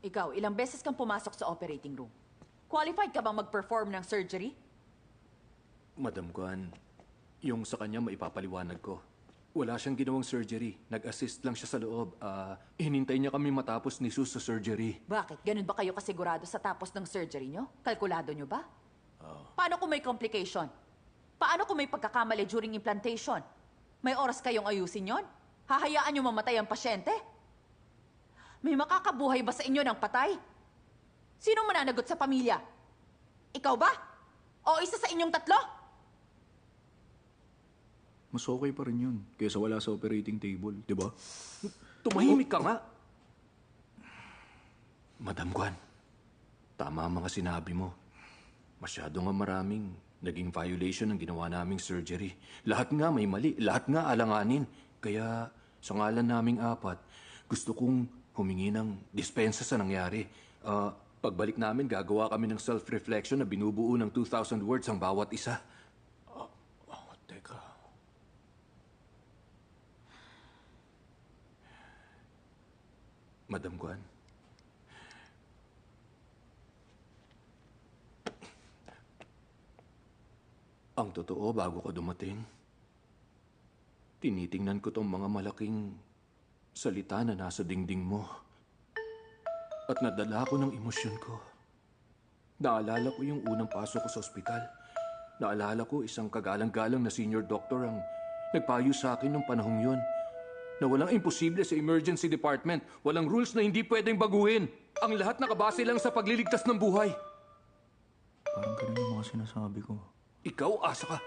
Ikaw, ilang beses kang pumasok sa operating room? Qualified ka bang mag-perform ng surgery? Madam Guan, yung sa kanya maipapaliwanag ko. Wala siyang ginawang surgery. Nag-assist lang siya sa loob. Hinintay niya kami matapos ni Sus sa surgery. Bakit? Ganun ba kayo kasigurado sa tapos ng surgery nyo? Kalkulado nyo ba? Paano kung may complication? Paano kung may pagkakamali during implantation? May oras kayong ayusin yon? Hahayaan nyo mamatay ang pasyente? May makakabuhay ba sa inyo ng patay? Sino mananagot sa pamilya? Ikaw ba? O isa sa inyong tatlo? Mas okay pa rin yun kaysa wala sa operating table, di ba? Tumahimik ka nga. Madam Guan, tama ang mga sinabi mo. Masyado nga maraming naging violation ng ginawa naming surgery. Lahat nga may mali, lahat nga alanganin. Kaya sa ngalan naming apat, gusto kong humingi ng dispensa sa nangyari. Pagbalik namin, gagawa kami ng self-reflection na binubuo ng 2,000 words ang bawat isa. Teka. Madam Guan. Ang totoo, bago ka dumating, tinitingnan ko tong mga malaking salita na nasa dingding mo. At nadala ko ng emosyon ko. Naalala ko yung unang pasok ko sa ospital. Naalala ko isang kagalang-galang na senior doctor ang nagpayo sa akin nung panahong yun. Na walang imposible sa emergency department. Walang rules na hindi pwedeng baguhin. Ang lahat nakabase lang sa pagliligtas ng buhay. Parang ganun yung mga sinasabi ko. Ikaw, asa ka.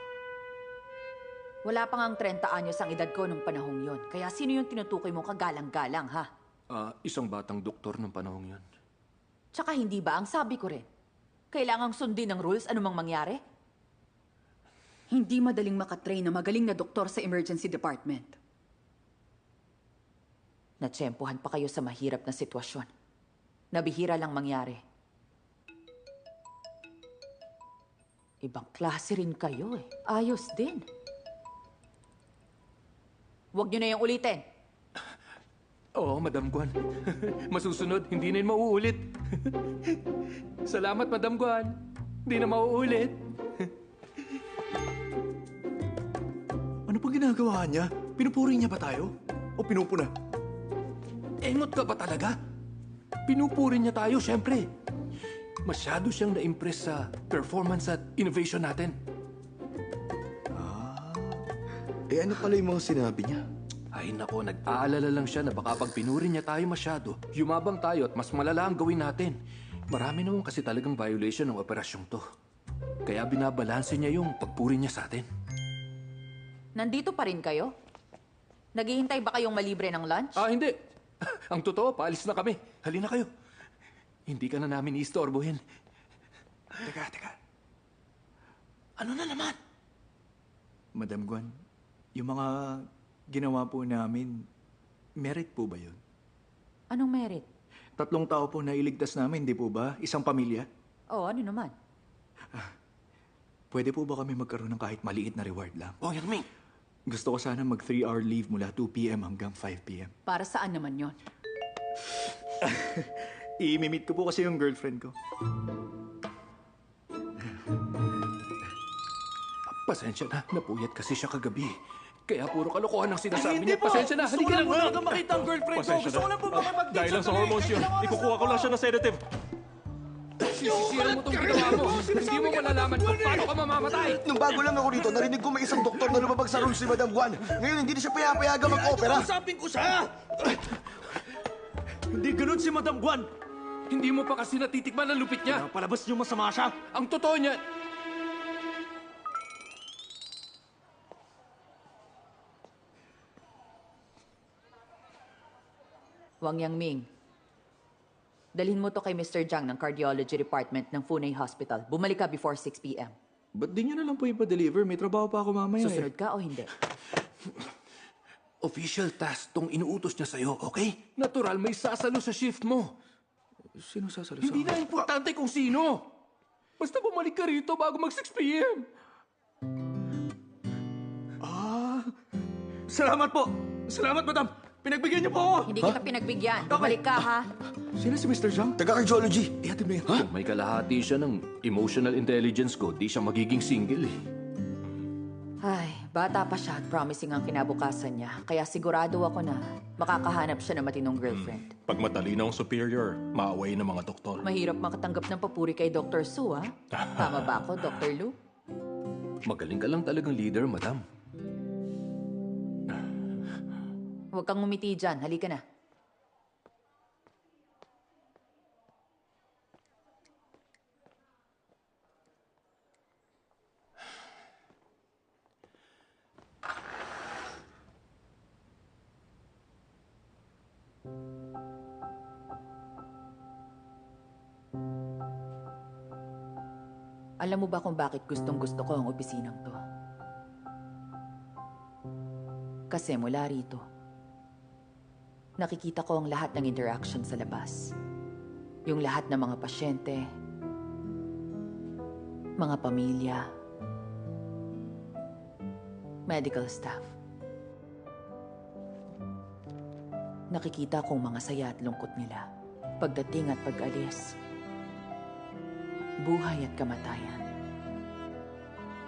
Wala pang ang 30 anyos ang edad ko nung panahong yon. Kaya sino yung tinutukoy mong kagalang-galang, ha? Isang batang doktor ng panahong yun. Tsaka hindi ba ang sabi ko rin? Kailangang sundin ang rules anumang mangyari? Hindi madaling makatrain na magaling na doktor sa emergency department. Natsempuhan pa kayo sa mahirap na sitwasyon. Nabihira lang mangyari. Ibang klase rin kayo eh. Ayos din. Huwag niyo na yung ulitin. Oo, Madam Guan. Masusunod, hindi na yun mauulit. Salamat, Madam Guan. Hindi na mauulit. Ano pang ginagawa niya? Pinupuri niya ba tayo? O pinupuna? Engot ka ba talaga? Pinupuri niya tayo, syempre. Masyado siyang na-impress sa performance at innovation natin. Ano pala yung mga sinabi niya? Ay nako, nag-aalala lang siya na baka pag pinuri niya tayo masyado, yumabang tayo at mas malala ang gawin natin. Marami naman kasi talagang violation ng operasyong to. Kaya binabalanse niya yung pagpuri niya sa atin. Nandito pa rin kayo? Naghihintay ba kayong malibre ng lunch? Hindi. Ang totoo, paalis na kami. Halina kayo. Hindi ka na namin iistorbohin. Teka. Ano na naman? Madam Guan, yung mga ginawa po namin, merit po ba yun? Anong merit? 3 tao po na iligtas namin, di po ba? Isang pamilya? Oh, ano naman? Pwede po ba kami magkaroon ng kahit maliit na reward lang? Oh, Yang Ming. Gusto ko sana mag 3-hour leave mula 2 p.m. hanggang 5 p.m. Para saan naman yon? I-meet ko po kasi yung girlfriend ko. Pasensya na, napuyat kasi siya kagabi. Kaya puro kalokohan ang sinasabi Hindi niya. po! Pasensya na, Gusto halika ko na lang po nga. talaga makita ang girlfriend ko. Pasensya Gusto ko na. lang po makipag-date Dahil lang sa sandali. hormones yun, Kailangan ikukuha ko lang siya ng sedative. Sisira mo itong ginawa mo. Hindi mo malalaman kung paano ka mamamatay. Nung bago lang ako dito, narinig ko may isang doktor na lumabag sa rules ni Madam Guan. Ngayon, hindi na siya payapayagan mag-opera. Kausapin ko siya! Hindi ganun si Madam Guan. Hindi mo pa kasi natitikman ang lupit niya. Palabas niyo masama siya. Ang totoo niya, Wang Yangming. Dalhin mo to kay Mr. Jiang ng Cardiology Department ng Funay Hospital. Bumalik ka before 6 p.m. Ba't di nyo na lang po ipa-deliver? May trabaho pa ako mamaya Susunod ka o hindi? official task tong inuutos niya sa'yo, okay? Natural, may sasalo sa shift mo. Sino sasalo sa Hindi akin? na importante kung sino. Basta bumalik ka rito bago mag 6 p.m. Salamat po! Salamat, madam! Pinagbigyan niyo po ako! Hindi kita pinagbigyan. Bumalik ka, ha? Sino si Mr. Zhang? Taga-cardiology. Ihatid mo yan. Kung may kalahati siya ng emotional intelligence ko, di siya magiging single eh. Ay, bata pa siya at promising ang kinabukasan niya. Kaya sigurado ako na makakahanap siya ng matinong girlfriend. Pag matalino ang superior, maaway ng mga doktor. Mahirap makatanggap ng papuri kay Dr. Su, ha? Tama ba ako, Dr. Lu? Magaling ka lang talagang leader, madam. Huwag kang umiti dyan. Halika na. Alam mo ba kung bakit gustong-gusto ko ang opisinang to? Kasi mula rito, nakikita ko ang lahat ng interaction sa labas. Yung lahat ng mga pasyente, mga pamilya, medical staff. Nakikita kong mga saya at lungkot nila, pagdating at pag-alis, buhay at kamatayan.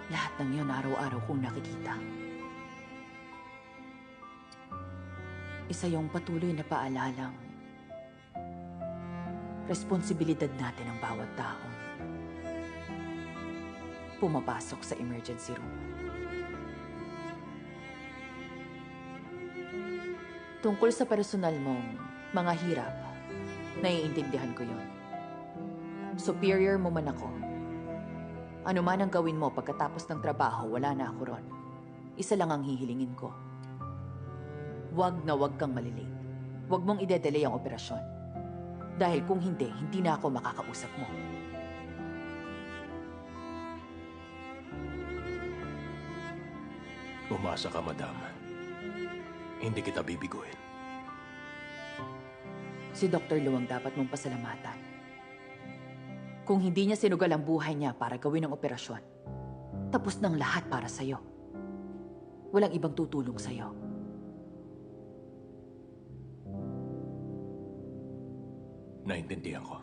Lahat ng yun araw-araw kong nakikita. Isa yung patuloy na paalalang responsibilidad natin ang bawat tao. Pumapasok sa emergency room. Tungkol sa personal mong mga hirap, naiintindihan ko yun. Superior mo man ako. Ano man ang gawin mo pagkatapos ng trabaho, wala na ako ron. Isa lang ang hihilingin ko. Huwag na huwag kang malilate. Huwag mong ide-delay ang operasyon. Dahil kung hindi, hindi na ako makakausap mo. Umasa ka, madam. Hindi kita bibiguin. Si Dr. Lu ang dapat mong pasalamatan. Kung hindi niya sinugal ang buhay niya para gawin ang operasyon, tapos ng lahat para sa'yo. Walang ibang tutulong sa'yo. Naintindihan ko.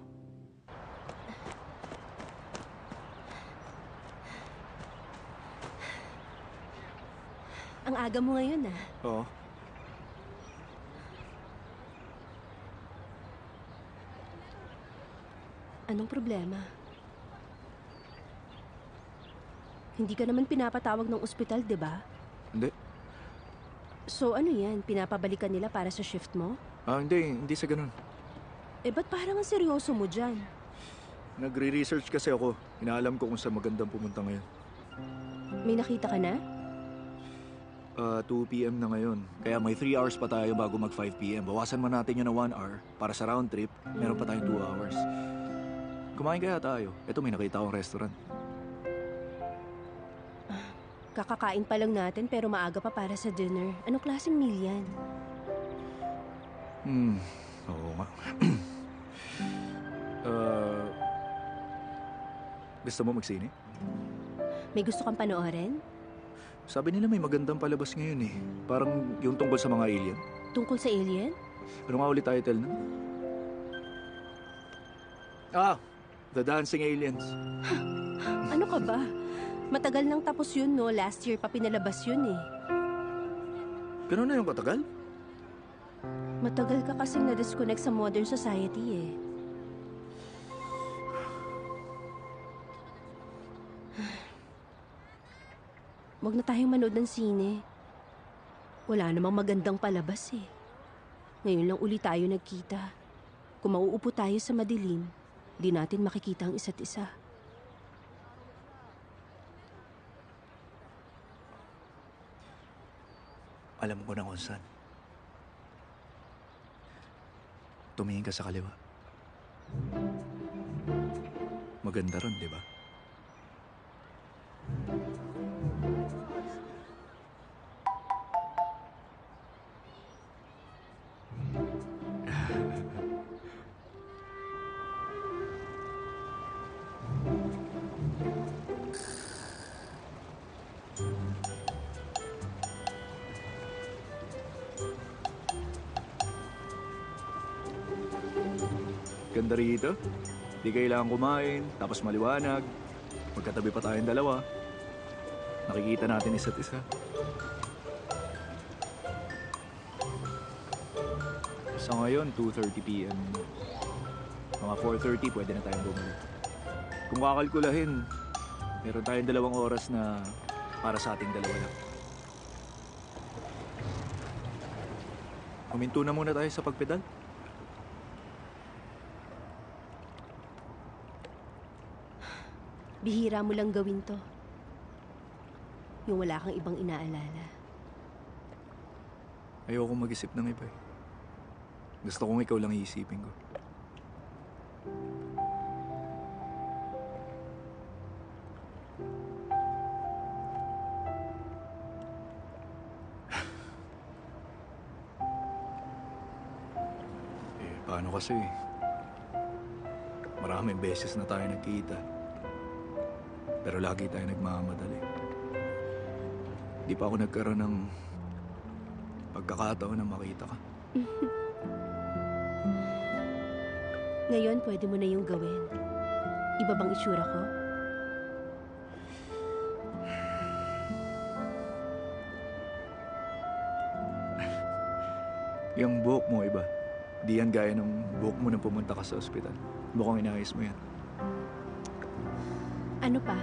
Ang aga mo ngayon, ah. Oo. Anong problema? Hindi ka naman pinapatawag ng ospital, di ba? Hindi. So ano yan? Pinapabalikan nila para sa shift mo? Hindi sa ganun. Eh, ba't parang ang seryoso mo dyan? Nagre-research kasi ako. Inaalam ko kung saan magandang pumunta ngayon. May nakita ka na? 2 p.m. na ngayon. Kaya may 3 hours pa tayo bago mag 5 p.m. Bawasan mo natin yun na 1 hour para sa round trip. Meron pa tayong 2 hours. Kumain kaya tayo. Ito, may nakita akong restaurant. Kakakain pa lang natin pero maaga pa para sa dinner. Anong klaseng meal yan? Oo nga. Gusto mo magsine? May gusto kang panoorin? Sabi nila may magandang palabas ngayon eh. Parang yung tungkol sa mga alien. Tungkol sa alien? Ano nga ulit title nun? The Dancing Aliens. Ano ka ba? Matagal nang tapos yun, no? Last year pa pinalabas yun eh. Ganun na yung katagal? Matagal ka kasing na-disconnect sa modern society eh. Huwag na tayong manood ng sine. Wala namang magandang palabas eh. Ngayon lang uli tayo nagkita. Kung mauupo tayo sa madilim, di natin makikita ang isa't isa. Alam ko na kung saan. Tumingin ka sa kaliwa. Maganda ron, di ba? Ganda rito. Di kailangan kumain, tapos maliwanag. Magkatabi pa tayong dalawa. Nakikita natin isa't isa. Sa ngayon, 2:30 p.m. Mga 4:30, pwede na tayong bumalik. Kung kakalkulahin, meron tayong 2 oras na para sa ating dalawa lang. Huminto na muna tayo sa pagpedal. Bihira mo lang gawin to. Yung wala kang ibang inaalala. Ayoko mag-isip ng iba eh. Gusto kong ikaw lang iisipin ko. Paano kasi? Maraming beses na tayo nagkita. Pero lagi tayo nagmamadali. Di pa ako nagkaroon ng pagkakataon na makita ka. Ngayon, pwede mo na yung gawin. Iba bang itsura ko? Yung buhok mo iba. Di yan gaya ng buhok mo nang pumunta ka sa ospital. Mukhang inayos mo yan. Ano pa?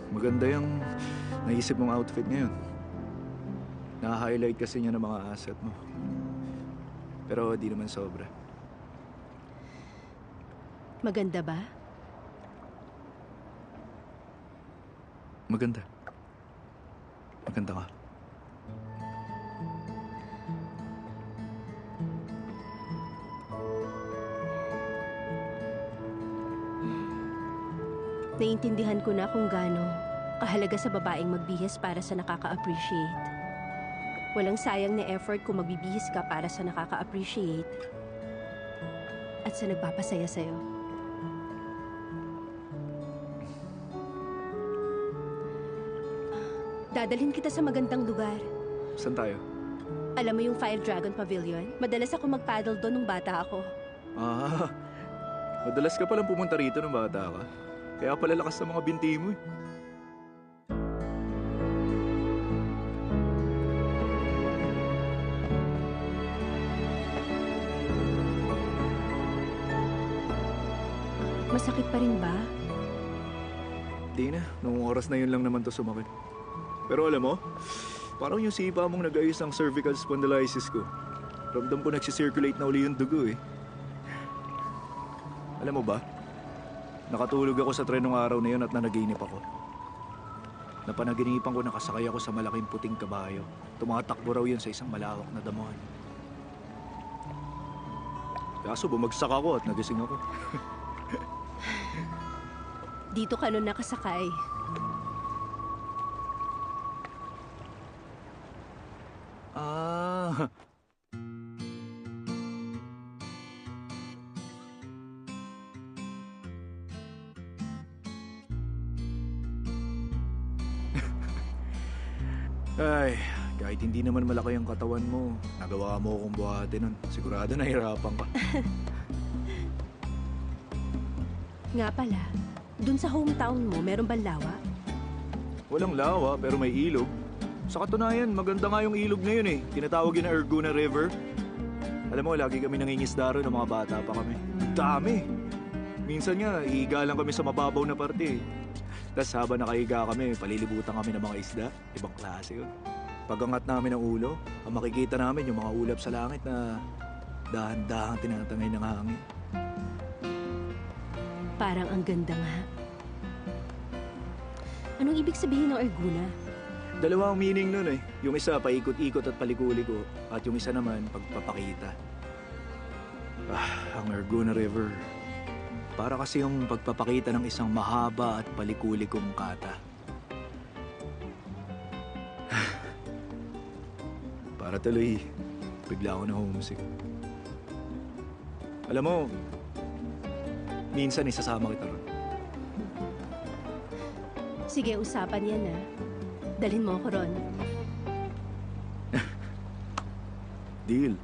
Maganda yung naisip mong outfit ngayon. Na-highlight kasi niya ng mga asset mo. Pero di naman sobra. Maganda ba? Maganda. Maganda ka. Naiintindihan ko na kung gaano kahalaga sa babaeng magbihis para sa nakaka-appreciate. Walang sayang na effort kung magbibihis ka para sa nakaka-appreciate at sa nagpapasaya sa'yo. Dadalhin kita sa magandang lugar. Saan tayo? Alam mo yung Five Dragon Pavilion? Madalas ako mag-paddle doon nung bata ako. Ah, madalas ka palang pumunta rito nung bata ka. Kaya pala lakas sa mga binti mo eh. Masakit pa rin ba? Di na, noong oras na yun lang naman to sumakit. Pero alam mo, parang yung sipa mong nag-ayos ng cervical spondylosis ko. Ramdam ko nagsisirculate na uli yung dugo eh. Alam mo ba, nakatulog ako sa tren nung araw na yun at nanaginip ako. Napanaginipan ko nakasakay ako sa malaking puting kabayo. Tumatakbo raw yun sa isang malawak na damuhan. Kaso bumagsak ako at nagising ako. Dito ka nun nakasakay. Ah. Ay, kahit hindi naman malaki ang katawan mo, nagawa mo akong buhatin nun. Sigurado nahirapan ka. Nga pala, dun sa hometown mo, meron bang lawa? Walang lawa, pero may ilog. Sa katunayan, maganda nga yung ilog na yun eh. Tinatawag yun na Erguna River. Alam mo, lagi kami nangingisda ron ng mga bata pa kami. Dami! Minsan nga, ihiga lang kami sa mababaw na parte eh. Tapos habang nakahiga kami, palilibutan kami ng mga isda. Ibang klase yun. Pagangat namin ng ulo, ang makikita namin yung mga ulap sa langit na dahan-dahang tinatangay ng hangin. Parang ang ganda nga. Anong ibig sabihin ng Erguna? Dalawa ang meaning nun eh. Yung isa, paikot-ikot at palikuliko. At yung isa naman, pagpapakita. Ang Erguna River. Para kasi yung pagpapakita ng isang mahaba at palikulikong kata. Para tuloy, bigla ako na homesick. Alam mo, minsan isasama kita ron. Sige, usapan yan ha. Dalhin mo ako ron. Deal.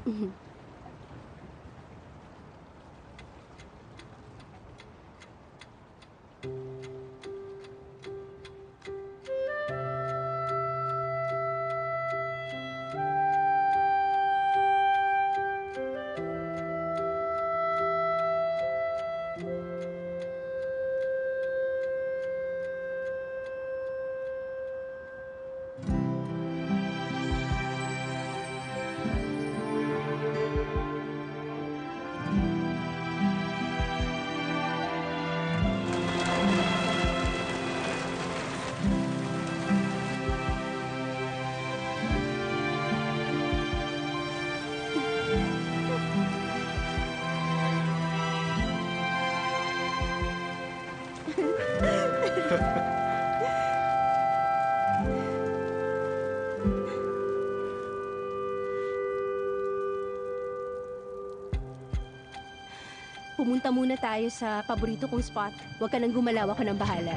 Pumunta muna tayo sa paborito kong spot. Huwag ka nang gumalaw, ako nang bahala.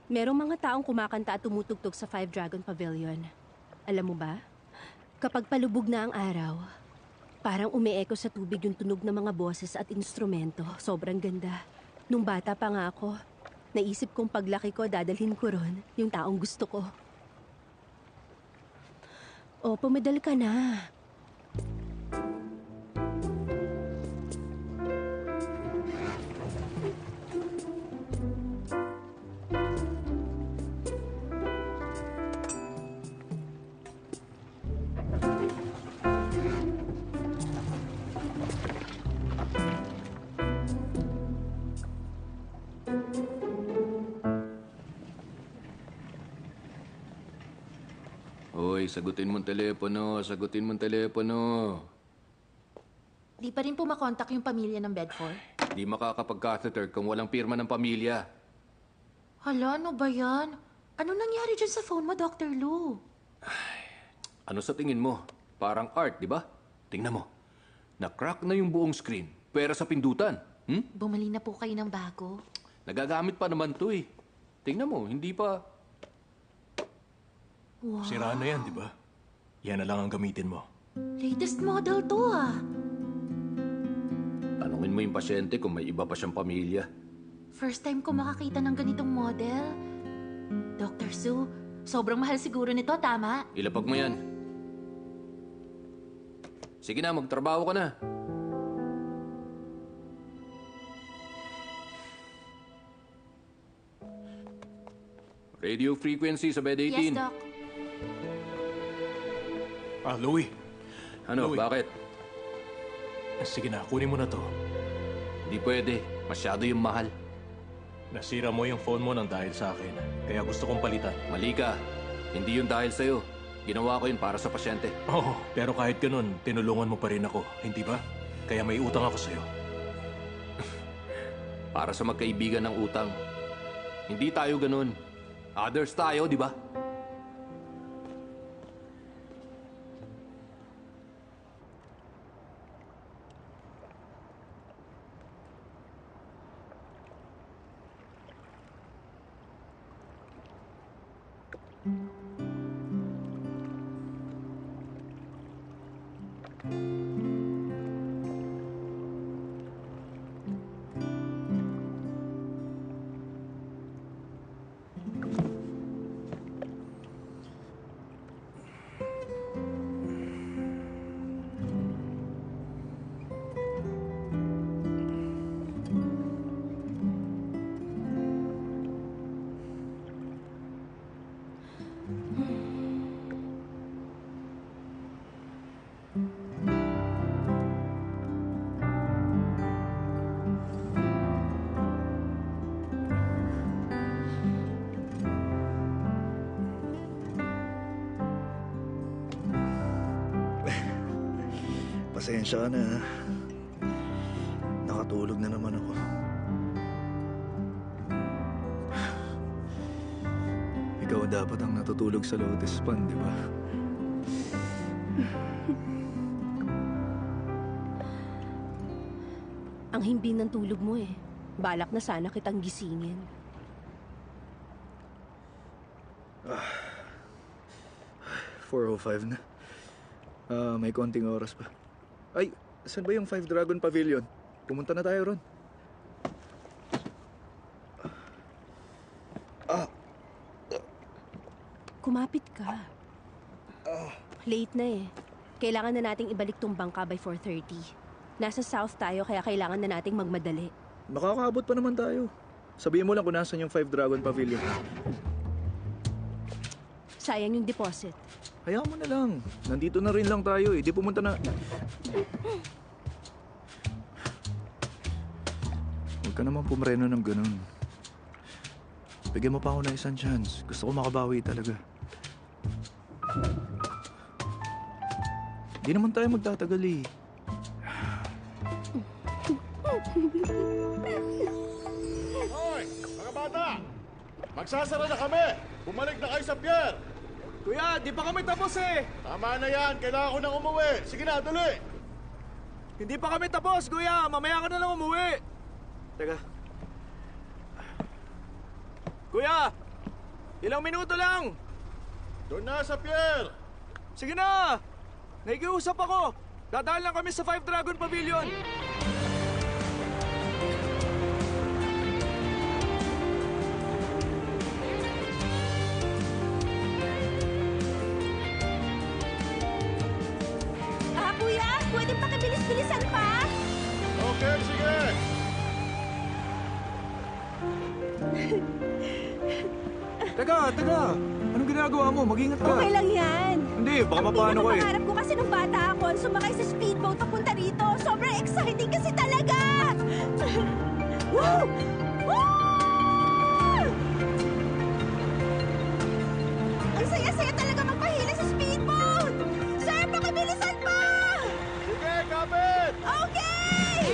Merong mga taong kumakanta at tumutugtog sa Five Dragon Pavilion. Alam mo ba? Kapag palubog na ang araw, parang umeeko sa tubig yung tunog ng mga boses at instrumento. Sobrang ganda. Nung bata pa nga ako, naisip kong paglaki ko, dadalhin ko ron yung taong gusto ko. O, pumedal ka na. Hoy, sagutin mong telepono, sagutin mong telepono. Di pa rin po makontak yung pamilya ng Bedford? Di makakapag-catheter kung walang pirma ng pamilya. Hala, ano ba yan? Ano nangyari dyan sa phone mo, Dr. Lou? Ano sa tingin mo? Parang art, di ba? Tingnan mo. Na-crack na yung buong screen. Pera sa pindutan. Bumali na po kayo ng bago. Nagagamit pa naman to eh. Tingnan mo, hindi pa... Sira na yan, di ba? Yan na lang ang gamitin mo. Latest model to ah. Tanungin mo yung pasyente kung may iba pa siyang pamilya. First time ko makakita ng ganitong model. Dr. Sue, sobrang mahal siguro nito, tama? Ilapag mo yan. Sige na, magtrabaho ka na. Radio frequency sa bed 18. Yes, Doc. Louie. Ano, Louie. bakit? Sige na, kunin mo na to. Hindi pwede. Masyado yung mahal. Nasira mo yung phone mo nang dahil sa akin. Kaya gusto kong palitan. Mali ka. Hindi yun dahil sa'yo. Ginawa ko yun para sa pasyente. Oo, pero kahit ganun, tinulungan mo pa rin ako. Hindi ba? Kaya may utang ako sa'yo. Para sa magkaibigan ng utang. Hindi tayo ganun. Others tayo, di ba? Pasensya ka na. Nakatulog na naman ako. Ikaw dapat ang natutulog sa Lotus Pond, di ba? Ang himbing ng tulog mo eh. Balak na sana kitang gisingin. Ah, 4:05 na. May konting oras pa. Ay, saan ba yung Five Dragon Pavilion? Pumunta na tayo ron. Kumapit ka. Late na eh. Kailangan na nating ibalik tong bangka by 4:30. Nasa south tayo kaya kailangan na nating magmadali. Makakaabot pa naman tayo. Sabihin mo lang kung nasan yung Five Dragon Pavilion. Sayang yung deposit. Hayaan mo na lang. Nandito na rin lang tayo eh. Di pumunta na... Huwag ka naman pumreno ng ganun. Bigyan mo pa ako ng isang chance. Gusto ko makabawi talaga. Di naman tayo magtatagal eh. Hoy, mga bata! Magsasara na kami! Bumalik na kayo sa pier! Kuya, di pa kami tapos eh! Tama na yan, kailangan ko nang umuwi. Sige na, tuloy! Hindi pa kami tapos, kuya! Mamaya ka na lang umuwi! Teka. Kuya! Ilang minuto lang! Doon na sa pier! Sige na! Nakikiusap ako! Dadaan lang kami sa Five Dragon Pavilion! Kuya! Pwedeng pakibilis-bilisan pa? Okay, sige! Teka! Anong ginagawa mo? Mag-ingat ka! Okay lang yan. Hindi, baka Ang mapano ko eh. pinakapangarap ko kasi nung bata ako, sumakay sa speedboat papunta rito. Sobrang exciting kasi talaga! Woo! Woo! Ang saya-saya talaga magpahila sa speedboat! Sir, pakibilisan pa! Sige, kapit! Okay!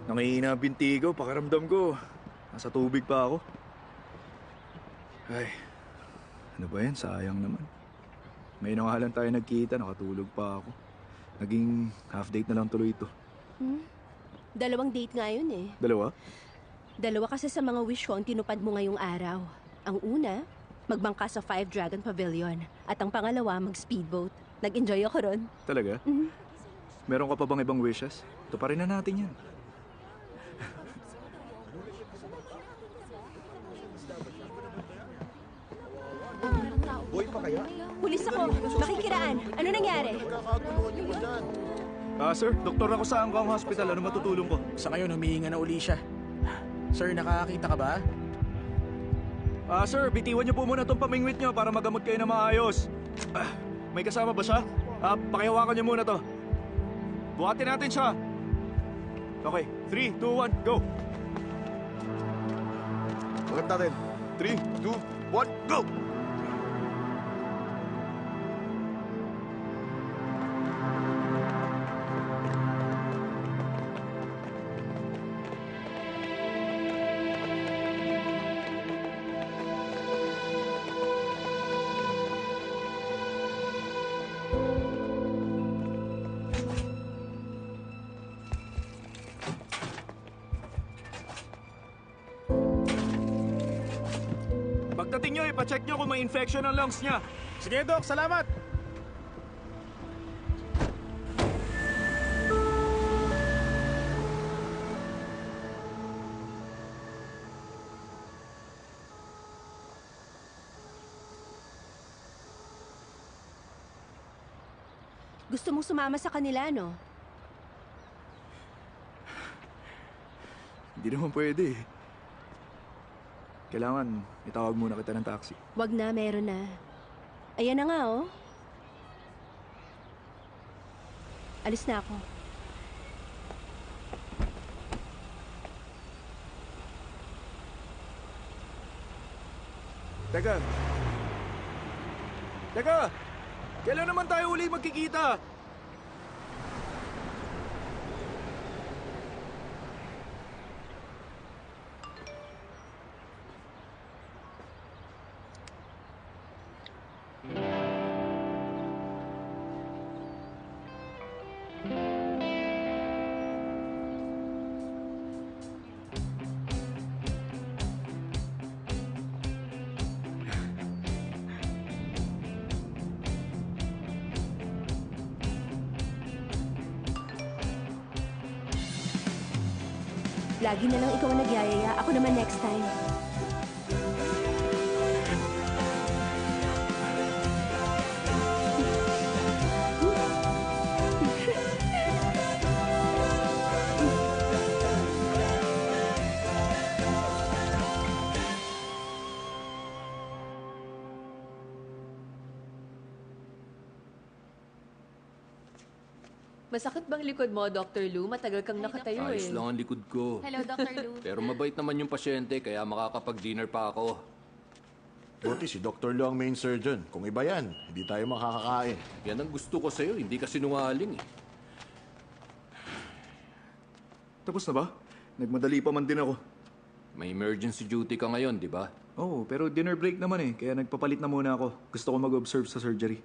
Nangihina ang binti ko, pakiramdam ko. Nasa tubig pa ako. Ay, ano ba yan? Sayang naman. Ngayon na nga lang tayo nagkita, nakatulog pa ako. Naging half date na lang tuloy ito. Dalawang date nga yun eh. Dalawa? Dalawa kasi sa mga wish ko ang tinupad mo ngayong araw. Ang una, magbangka sa Five Dragon Pavilion. At ang pangalawa, mag-speedboat. Nag-enjoy ako ron. Talaga? Meron ka pa bang ibang wishes? Ito pa rin na natin yan. Pulis ako. Makikiraan. Ano nangyari? Kakatulungan niyo ko dyan. Sir, doktor ako sa Angkong Hospital. Ano matutulong ko? Sa ngayon, humihinga na uli siya. Sir, nakakakita ka ba? Sir, bitiwan niyo po muna itong pamingwit niyo para magamot kayo na maayos. May kasama ba siya? Pakihawakan niyo muna to. Buhatin natin siya. Okay, 3, 2, 1, go! Bakit natin? 3, 2, 1, go! Pagdating niyo, ipacheck niyo kung may infection ang lungs niya. Sige, Doc. Salamat. Gusto mong sumama sa kanila, no? Hindi naman pwede eh. Kailangan itawag muna kita ng taxi. Wag na, meron na. Ayan na nga, oh. Alis na ako. Teka! Kailan naman tayo uli magkikita? Lagi na lang ikaw ang nagyayaya. Ako naman next time. Masakit bang likod mo, Dr. Lou? Matagal kang nakatayo Ayos lang ang likod ko. Hello, Dr. Lou. Pero mabait naman yung pasyente, kaya makakapag-dinner pa ako. Buti si Dr. Lu ang main surgeon. Kung iba yan, hindi tayo makakakain. Yan ang gusto ko sa'yo, hindi ka sinungaling eh. Tapos na ba? Nagmadali pa man din ako. May emergency duty ka ngayon, di ba? Oo, pero dinner break naman eh. Kaya nagpapalit na muna ako. Gusto ko mag-observe sa surgery.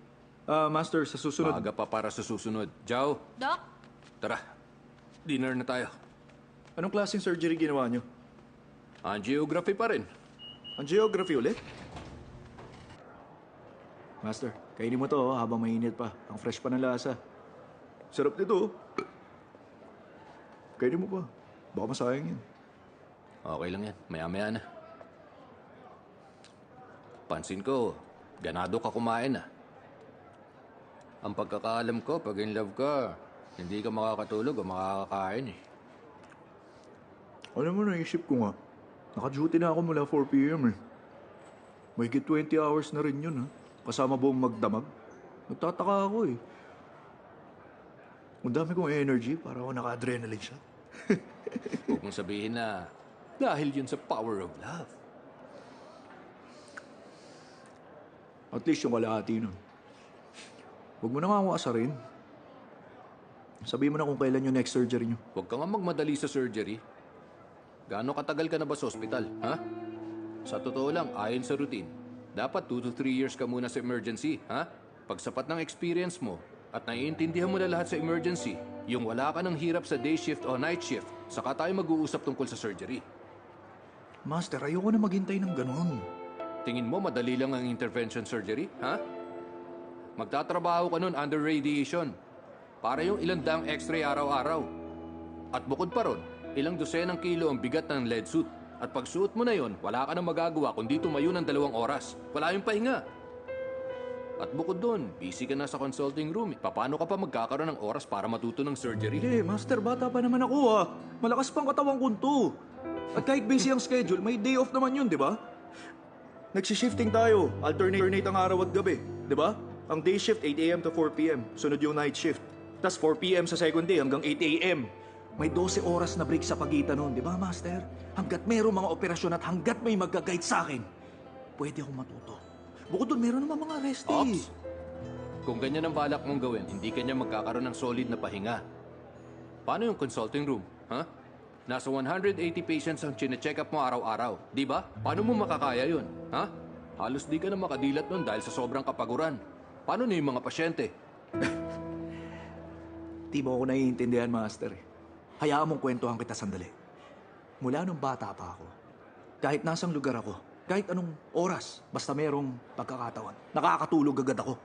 Master, sa susunod... Maaga pa para sa susunod. Jao, Doc, tara. Dinner na tayo. Anong klaseng surgery ginawa nyo? Angiography pa rin. Ang geography ulit? Master, kainin mo to habang mainit pa. Ang fresh pa ng lasa. Sarap nito. Kainin mo pa. Baka masayang yan. Okay lang yan. Maya-maya na. Pansin ko, ganado ka kumain ah. Ang pagkakaalam ko, pag in love ka, hindi ka makakatulog o makakakain eh. Alam mo, naisip ko nga. Naka-duty na ako mula 4 p.m. eh. Mahigit 20 hours na rin yun ha. Kasama buong magdamag. Nagtataka ako eh. Ang dami kong energy para ako naka-adrenaline shot. Huwag mong sabihin na dahil yun sa power of love. At least yung kalahati nun. Huwag mo na nga akong asarin. Sabihin mo na kung kailan yung next surgery nyo. Huwag ka nga magmadali sa surgery. Gaano katagal ka na ba sa ospital, ha? Sa totoo lang, ayon sa routine, dapat 2 to 3 years ka muna sa emergency, ha? Pag sapat ng experience mo at naiintindihan mo na lahat sa emergency, yung wala ka ng hirap sa day shift o night shift, saka tayo mag-uusap tungkol sa surgery. Master, ayoko na maghintay ng ganun. Tingin mo madali lang ang intervention surgery, ha? Magtatrabaho ka nun under radiation para yung ilang daang x-ray araw-araw. At bukod pa ron, ilang dosenang kilo ang bigat ng lead suit. At pag suot mo na yon, wala ka nang magagawa kundi tumayo ng 2 oras. Wala yung pahinga. At bukod doon, busy ka na sa consulting room. Paano ka pa magkakaroon ng oras para matuto ng surgery? Hindi, Master, bata pa naman ako ha. Malakas pang katawang kunto. At kahit busy ang schedule, may day off naman yun, di ba? Nagsishifting tayo. Alternate ang araw at gabi, di ba? Ang day shift, 8 a.m. to 4 p.m. Sunod yung night shift. Tapos 4 p.m. sa second day hanggang 8 a.m. May 12 oras na break sa pagitan nun, di ba, Master? Hanggat mayroong mga operasyon at hanggat may mag-guide sa akin, pwede akong matuto. Bukod doon, meron naman mga rest eh. Ops! Kung ganyan ang balak mong gawin, hindi ka niya magkakaroon ng solid na pahinga. Paano yung consulting room, ha? Nasa 180 patients ang chine-check up mo araw-araw, di ba? Paano mo makakaya yun, ha? Halos di ka na makadilat nun dahil sa sobrang kapaguran. Paano na yung mga pasyente? Di mo ako naiintindihan, Master. Hayaan mong kwentuhan kita sandali. Mula nung bata pa ako, kahit nasang lugar ako, kahit anong oras, basta merong pagkakataon, nakakatulog agad ako.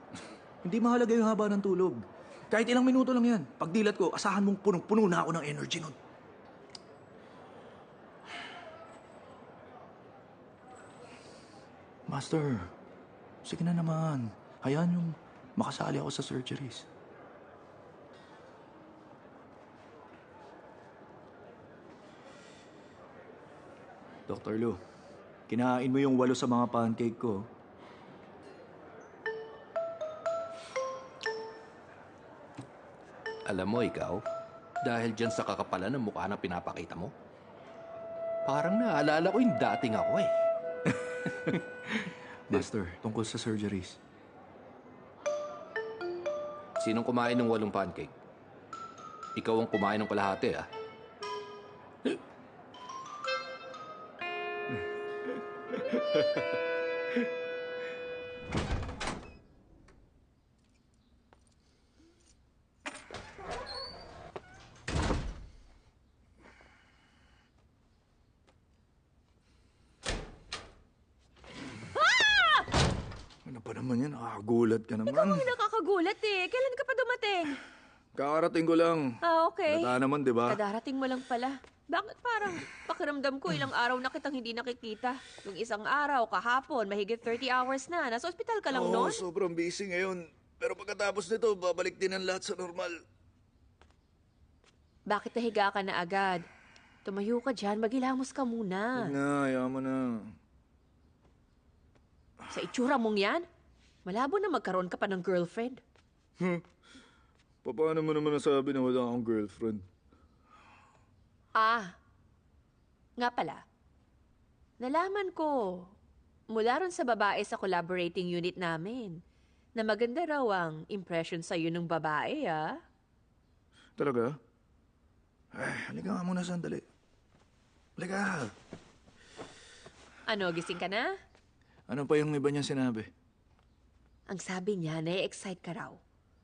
Hindi mahalaga yung haba ng tulog. Kahit ilang minuto lang yan. Pagdilat ko, asahan mong punong-puno na ako ng energy nun. Master, sige na naman. Hayaan yung makasali ako sa surgeries. Dr. Lu, kinain mo yung 8 sa mga pancake ko. Alam mo, ikaw, dahil dyan sa kakapalan ng mukha na pinapakita mo, parang naalala ko yung dating ako eh. Master, tungkol sa surgeries. Sinong kumain ng 8 pancake? Ikaw ang kumain ng kalahati, ah. Ano pa naman yan? Nakakagulat ka naman. Ikaw ang nakakagulat eh. Kailan ka pa dumating? Kakarating ko lang. Ah, okay. Halata naman, di ba? Kadarating mo lang pala. Bakit parang pakiramdam ko ilang araw na kitang hindi nakikita? Yung isang araw, kahapon, mahigit 30 hours na. Nasa ospital ka lang Oo, noon? sobrang busy ngayon. Pero pagkatapos nito, babalik din ang lahat sa normal. Bakit nahiga ka na agad? Tumayo ka dyan, maghilamos ka muna. Huwag na, ayaw mo na. Sa itsura mong yan, malabo na magkaroon ka pa ng girlfriend. Paano mo naman nasabi na wala akong girlfriend? Ah, nga pala. Nalaman ko, mula ron sa babae sa collaborating unit namin, na maganda raw ang impression sa'yo ng babae, ah. Talaga? Ay, halika nga muna sandali. Halika. Ano, gising ka na? Ano pa yung iba niyang sinabi? Ang sabi niya, na-excite ka raw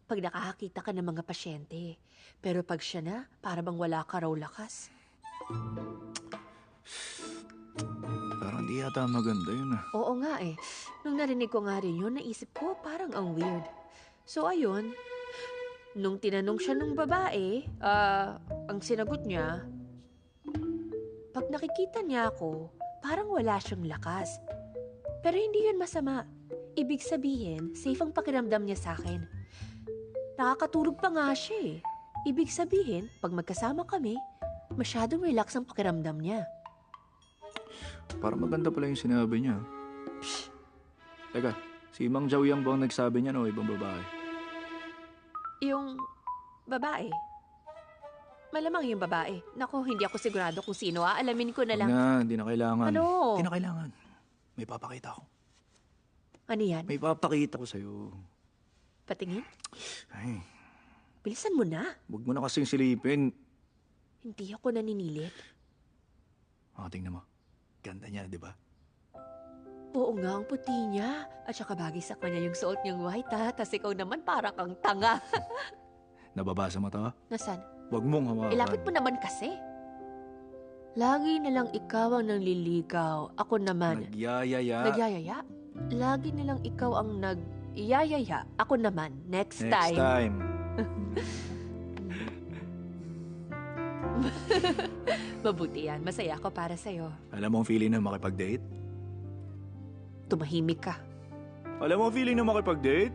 pag nakakakita ka ng mga pasyente. Pero pag siya na, para bang wala ka raw lakas. Parang di yata maganda yun ah. Oo nga eh. Nung narinig ko nga rin yun, naisip ko parang ang weird. So ayun, nung tinanong siya ng babae, ang sinagot niya, pag nakikita niya ako, parang wala siyang lakas. Pero hindi yun masama. Ibig sabihin, safe ang pakiramdam niya sa akin. Nakakatulog pa nga siya eh. Ibig sabihin, pag magkasama kami, masyadong relax ang pakiramdam niya. Parang maganda pala yung sinabi niya. Teka, si Mang Jiaoyang ba ang nagsabi niya o ibang babae? Yung babae. Malamang yung babae. Naku, hindi ako sigurado kung sino. Alamin ko na lang. Hindi na kailangan. Ano? Hindi na kailangan. May papakita ko. Ano yan? May papakita ko sa'yo. Patingin? Ay, Bilisan mo na. huwag mo na kasing silipin. Hindi ako naninilit. Tingnan mo. Ganda niya, di ba? Oo nga, ang puti niya. At saka bagay sa kanya yung suot niyang white ha. Tas ikaw naman para kang tanga. Nababasa mo to? Nasaan? Huwag mong hawakan. Ilapit mo naman kasi. Lagi na lang ikaw ang nanliligaw. Ako naman. Nagyayaya. Nagyayaya? Lagi na lang ikaw ang nag-iyayaya. Ako naman. Next time. Mabuti yan. Masaya ako para sa'yo. Alam mo ang feeling na makipag-date? Tumahimik ka. Alam mo ang feeling na makipag-date?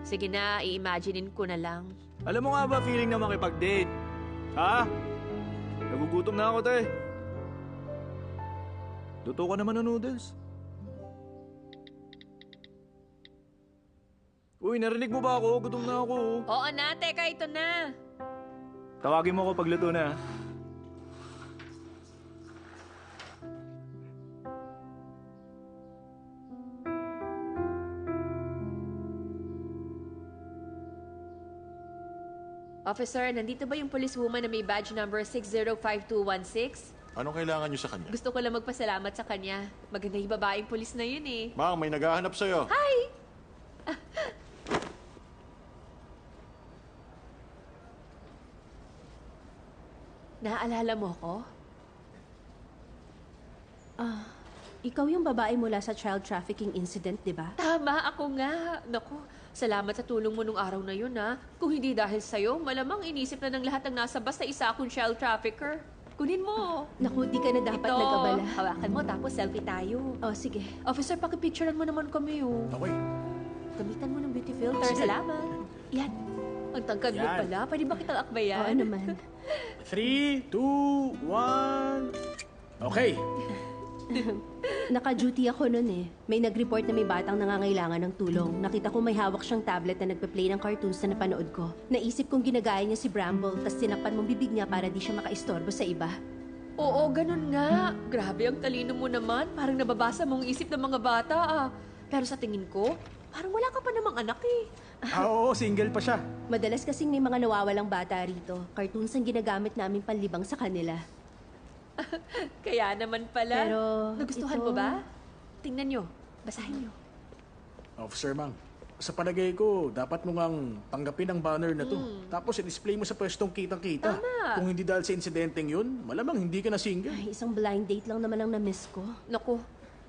Sige na, i-imaginein ko na lang. Alam mo nga ba feeling na makipag-date? Ha? Nagugutom na ako, te. Luto ka naman ng noodles. Uy, narinig mo ba ako? Gutom na ako. Oo na, teka, ito na. Tawagin mo ako pag luto na. Officer, nandito ba yung policewoman na may badge number 605216? Anong kailangan niyo sa kanya? Gusto ko lang magpasalamat sa kanya. Maganda yung babaeng polis na yun eh. Mang, may naghahanap sa'yo. Hi! Naaalala mo ko? Ikaw yung babae mula sa child trafficking incident, di ba? Tama, ako nga. Naku, salamat sa tulong mo nung araw na yun, ha. Kung hindi dahil sa'yo, malamang inisip na ng lahat ng nasa basta isa akong child trafficker. Kunin mo. Naku, di ka na dapat Ito, nag-abala. hawakan mo tapos selfie tayo. Oh, sige. Officer, pakipicturean mo naman kami, oh. Okay. Gamitan mo ng beauty filter. Salamat. Yan. Ang tangkad mo Yan. pala. Pwede ba kitang akbayan? Oo naman. 3, 2, 1... Okay. Naka-duty ako nun eh. May nag-report na may batang nangangailangan ng tulong. Nakita ko may hawak siyang tablet na nagpe-play ng cartoons na napanood ko. Naisip kong ginagaya niya si Bramble, tas tinakpan mong bibig niya para di siya makaistorbo sa iba. Oo, ganun nga. Grabe ang talino mo naman. Parang nababasa mong isip ng mga bata, ah. Pero sa tingin ko, parang wala ka pa namang anak eh. Oo, single pa siya. Madalas kasing may mga nawawalang bata rito. Cartoons ang ginagamit namin panlibang sa kanila. Kaya naman pala. Pero Nagustuhan ito- mo ba? Tingnan nyo. Basahin nyo. Officer Mang, sa palagay ko, dapat mo ngang tanggapin ang banner na to. Tapos i-display mo sa pwestong kitang-kita. Tama. Kung hindi dahil sa insidenteng yun, malamang hindi ka na single. Ay, isang blind date lang naman ang na-miss ko. Naku,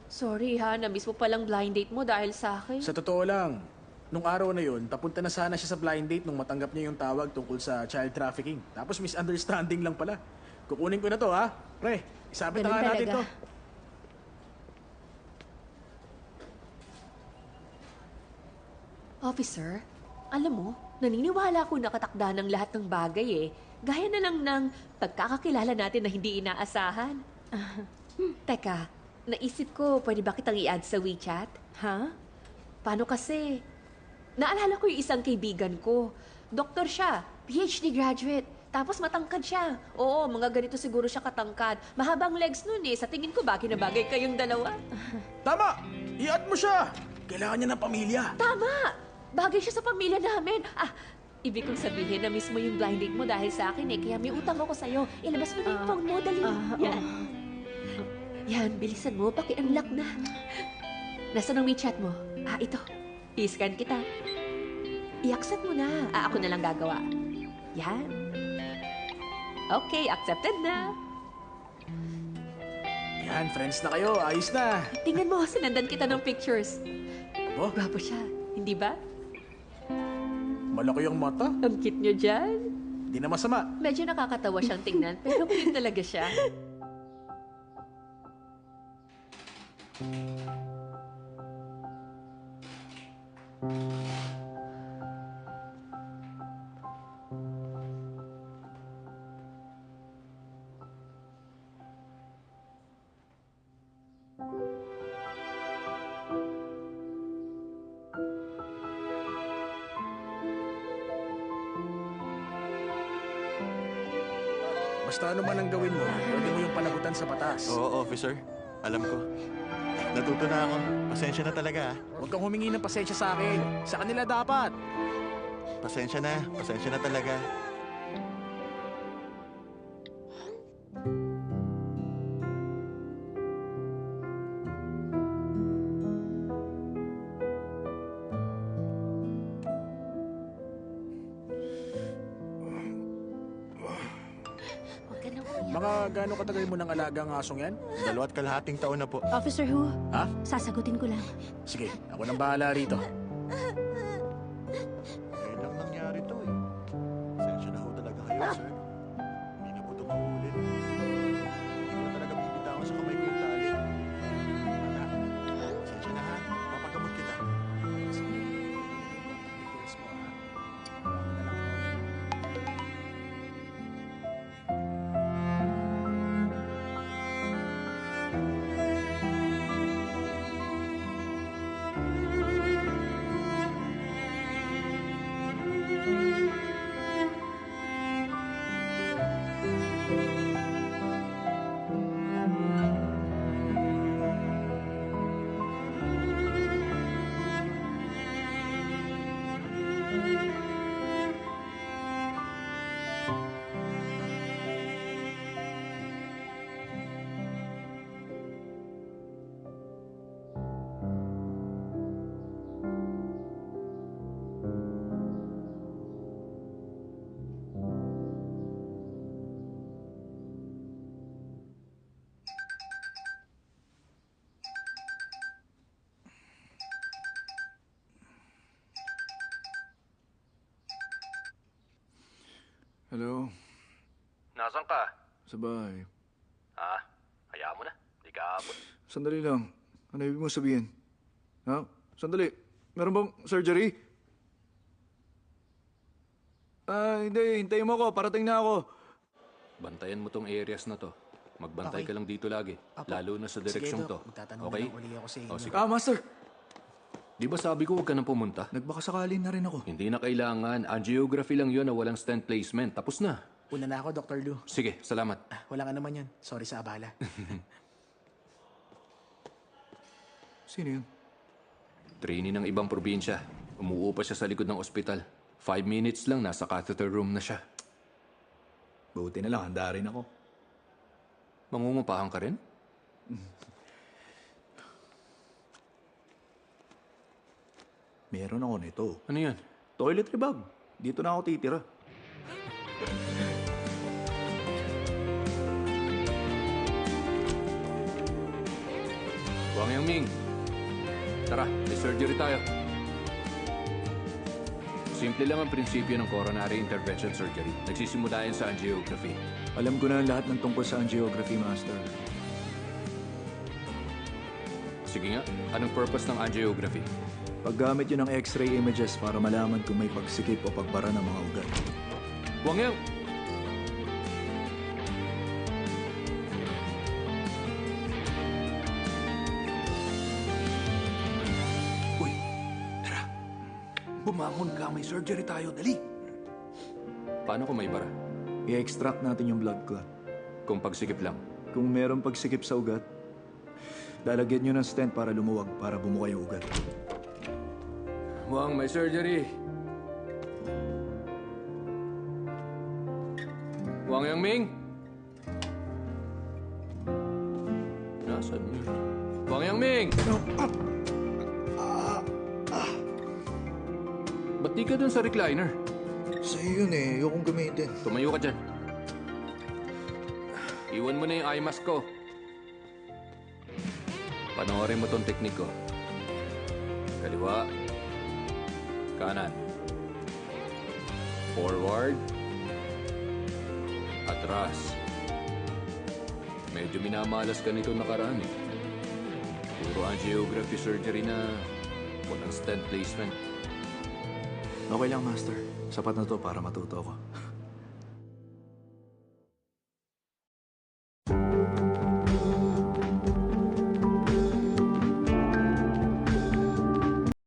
sorry ha. Na-miss mo palang blind date mo dahil sa akin. Sa totoo lang, nung araw na yun, papunta na sana siya sa blind date nung matanggap niya yung tawag tungkol sa child trafficking. Tapos misunderstanding lang pala. Kukunin ko na to, ha? Pre, isabit na Ganun nga natin talaga. to. Officer, alam mo, naniniwala ko nakatakda ng lahat ng bagay eh. Gaya na lang ng pagkakakilala natin na hindi inaasahan. Teka, naisip ko, pwede ba kitang i-add sa WeChat? Ha? Paano kasi? Naalala ko yung isang kaibigan ko. Doktor siya, PhD graduate. Tapos matangkad siya. Oo, mga ganito siguro siya katangkad. Mahabang legs nun eh. Sa tingin ko, bagay na bagay kayong dalawa. Tama! I-add mo siya! Kailangan niya ng pamilya. Tama! Bagay siya sa pamilya namin. Ibig kong sabihin na mismo yung blind date mo dahil sa akin eh. Kaya may utang ako sa'yo. Ilabas mo na yung phone mo, dali. Yan. Yan, bilisan mo. Paki-unlock na. Nasaan ang WeChat mo? Ito. I-scan kita. I-accept mo na. Ako na lang gagawa. Yan. Okay, accepted na. Yan, friends na kayo. Ayos na. Tingnan mo, sinandan kita ng pictures. Abo, Gwapo siya, hindi ba? malaki ang mata. Ang cute niyo dyan. Di na masama. Medyo nakakatawa siyang tingnan, pero cute talaga siya. Basta ano man ang gawin mo, pwede mo yung panagutan sa batas. Oo, officer. Alam ko. Natuto na ako. Pasensya na talaga, ah. Huwag kang humingi ng pasensya sa akin. Sa kanila dapat. Pasensya na. Pasensya na talaga. Mga gaano katagal mo nang alaga ang asong yan? 2.5 taon na po. Officer Hu, Ha? sasagutin ko lang. Sige, ako nang bahala rito. Ngayon lang nangyari to, eh. Pasensya na ho talaga kayo, sir. Hindi na po ito mauulit. Hindi ko na talaga bibitawan sa kamay ko yung tali. Anak, pasensya na, ha. Papagamot kita. Hello? Nasaan ka? Sa bahay. Hayaan mo na. Di ka abot. Sandali lang. Ano ibig mo sabihin? Ha? Sandali. Meron bang surgery? Hindi. Hintayin mo ako. Parating na ako. Bantayan mo tong areas na to. Magbantay ka lang dito lagi. Apo. Lalo na sa direksyong Sige, to. Dok. Magtatanong Okay? na lang uli ako sa inyo. Sige. Master! Di ba sabi ko huwag ka nang pumunta? Nagbakasakali na rin ako. Hindi na kailangan. Ang geography lang yun na walang stand placement. Tapos na. Una na ako, Dr. Lu. Sige, salamat. Wala ka naman yan. Sorry sa abala. Sino yun? Trainee ng ibang probinsya. Umuupa siya sa likod ng ospital. 5 minutes lang, nasa catheter room na siya. Buti na lang, handa rin ako. Mangungupahan ka rin? Meron ako nito. Ano yan? Toiletry bag. Dito na ako titira. Wang Yangming, tara, may surgery tayo. Simple lang ang prinsipyo ng coronary intervention surgery. Nagsisimula yan sa angiography. Alam ko na ang lahat ng tungkol sa angiography, Master. Sige nga, anong purpose ng angiography? Paggamit yun ng x-ray images para malaman kung may pagsikip o pagbara ng mga ugat. Wang Yang! Uy, tara. Bumangon ka, may surgery tayo, dali. Paano kung may bara? I-extract natin yung blood clot. Kung pagsikip lang. Kung merong pagsikip sa ugat, lalagyan nyo ng stent para lumuwag, para bumuka yung ugat. Wang, may surgery. Wang Yangming? Nasaan yun? Wang Yangming! Ba't di ka dun sa recliner? Sa'yo yun eh. Ayokong gamitin. Tumayo ka dyan. Iwan mo na yung eye mask ko. Panoorin mo tong teknik ko. Kaliwa. Kanan. Forward. Atras. Medyo minamalas ka nito nakaraan eh. Puro angiography surgery na walang stent placement. Okay lang, Master. Sapat na to para matuto ako.